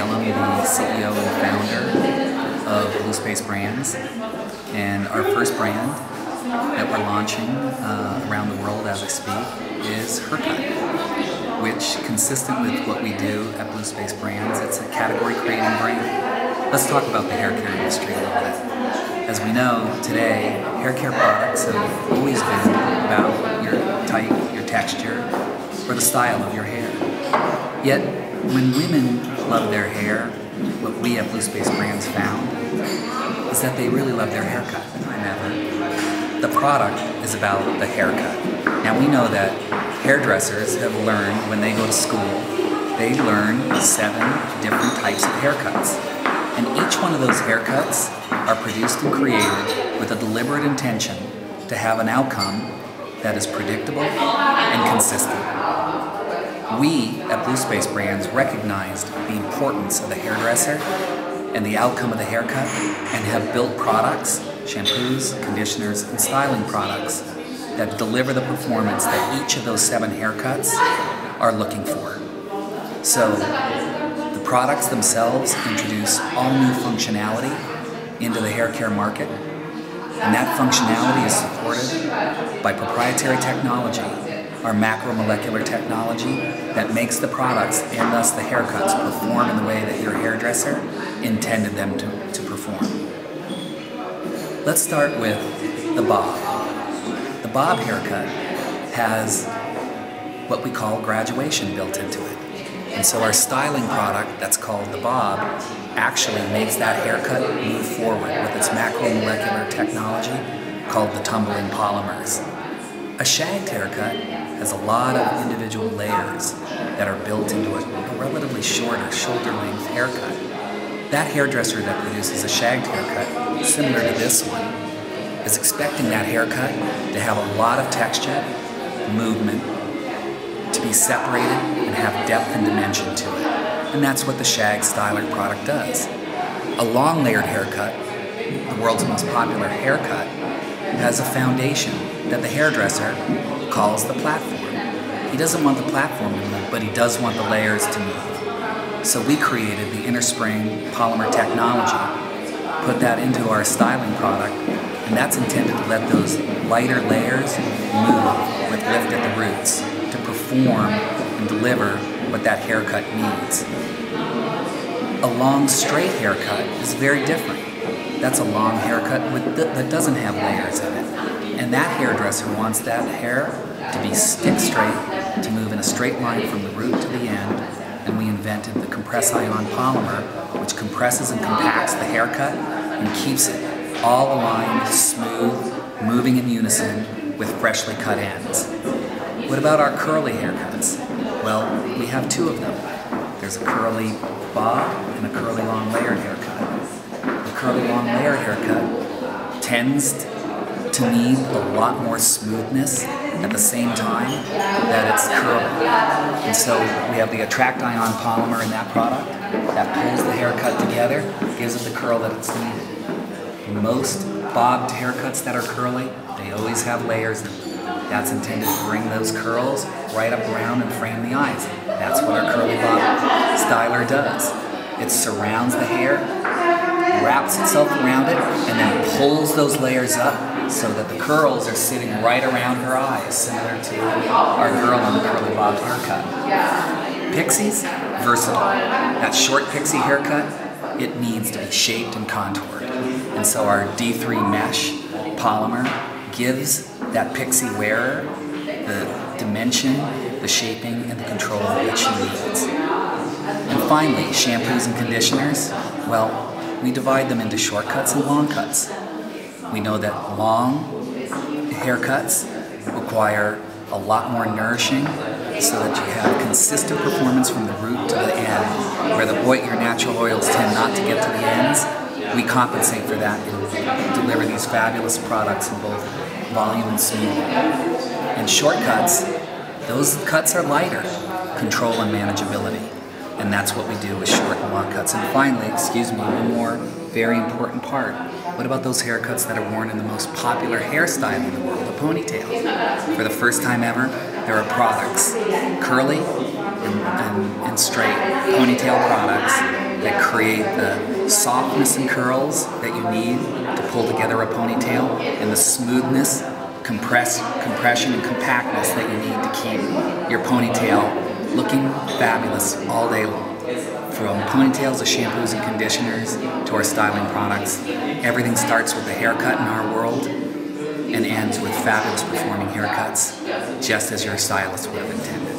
Dale. I'm the CEO and founder of Blue Space Brands, and our first brand that we're launching around the world as I speak is HerCut, which, consistent with what we do at Blue Space Brands, it's a category-creating brand. Let's talk about the hair care industry a little bit. As we know, today, hair care products have always been about your type, your texture, or the style of your hair. Yet, when women love their hair, what we at Blue Space Brands found is that they really love their haircut. The product is about the haircut. Now we know that hairdressers have learned when they go to school, they learn 7 different types of haircuts. And each one of those haircuts are produced and created with a deliberate intention to have an outcome that is predictable and consistent. We at Blue Space Brands recognized the importance of the hairdresser and the outcome of the haircut, and have built products, shampoos, conditioners, and styling products that deliver the performance that each of those 7 haircuts are looking for. So the products themselves introduce all new functionality into the hair care market, and that functionality is supported by proprietary technology, our macromolecular technology that makes the products and thus the haircuts perform in the way that your hairdresser intended them to perform. Let's start with the bob. The bob haircut has what we call graduation built into it. And so our styling product that's called the bob actually makes that haircut move forward with its macromolecular technology called the tumbling polymers. A shagged haircut has a lot of individual layers that are built into a relatively shorter, shoulder-length haircut. That hairdresser that produces a shagged haircut, similar to this one, is expecting that haircut to have a lot of texture, movement, to be separated and have depth and dimension to it. And that's what the shag styler product does. A long layered haircut, the world's most popular haircut, has a foundation that the hairdresser calls the platform. He doesn't want the platform to move, but he does want the layers to move. So we created the innerspring polymer technology, put that into our styling product, and that's intended to let those lighter layers move with lift at the roots to perform and deliver what that haircut needs. A long straight haircut is very different. That's a long haircut that doesn't have layers in it. And that hairdresser wants that hair to be stick straight, to move in a straight line from the root to the end, and we invented the compress-ion polymer, which compresses and compacts the haircut and keeps it all aligned, smooth, moving in unison with freshly cut ends. What about our curly haircuts? Well, we have 2 of them. There's a curly bob and a curly long layered haircut. The curly long layered haircut tends to need a lot more smoothness at the same time that it's curly. And so we have the attract ion polymer in that product that pulls the haircut together, gives it the curl that it's needed. Most bobbed haircuts that are curly, they always have layers in them. That's intended to bring those curls right up around and frame the eyes. That's what our curly bob styler does. It surrounds the hair, wraps itself around it, and then pulls those layers up so that the curls are sitting right around her eyes, similar to our girl on the curly bob haircut. Pixies, versatile. That short pixie haircut, it needs to be shaped and contoured. And so our D3 mesh polymer gives that pixie wearer the dimension, the shaping, and the control that she needs. And finally, shampoos and conditioners, well, we divide them into short cuts and long cuts. We know that long haircuts require a lot more nourishing so that you have consistent performance from the root to the end, where your natural oils tend not to get to the ends. We compensate for that and deliver these fabulous products in both volume and smooth. And short cuts, those cuts are lighter, control and manageability. And that's what we do with short and long cuts. And finally, one more very important part. What about those haircuts that are worn in the most popular hairstyle in the world, the ponytail? For the first time ever, there are products, curly and straight ponytail products that create the softness and curls that you need to pull together a ponytail, and the smoothness, compression, and compactness that you need to keep your ponytail looking fabulous all day long. From ponytails to shampoos and conditioners to our styling products, everything starts with the haircut in our world and ends with fabulous performing haircuts, just as your stylist would have intended.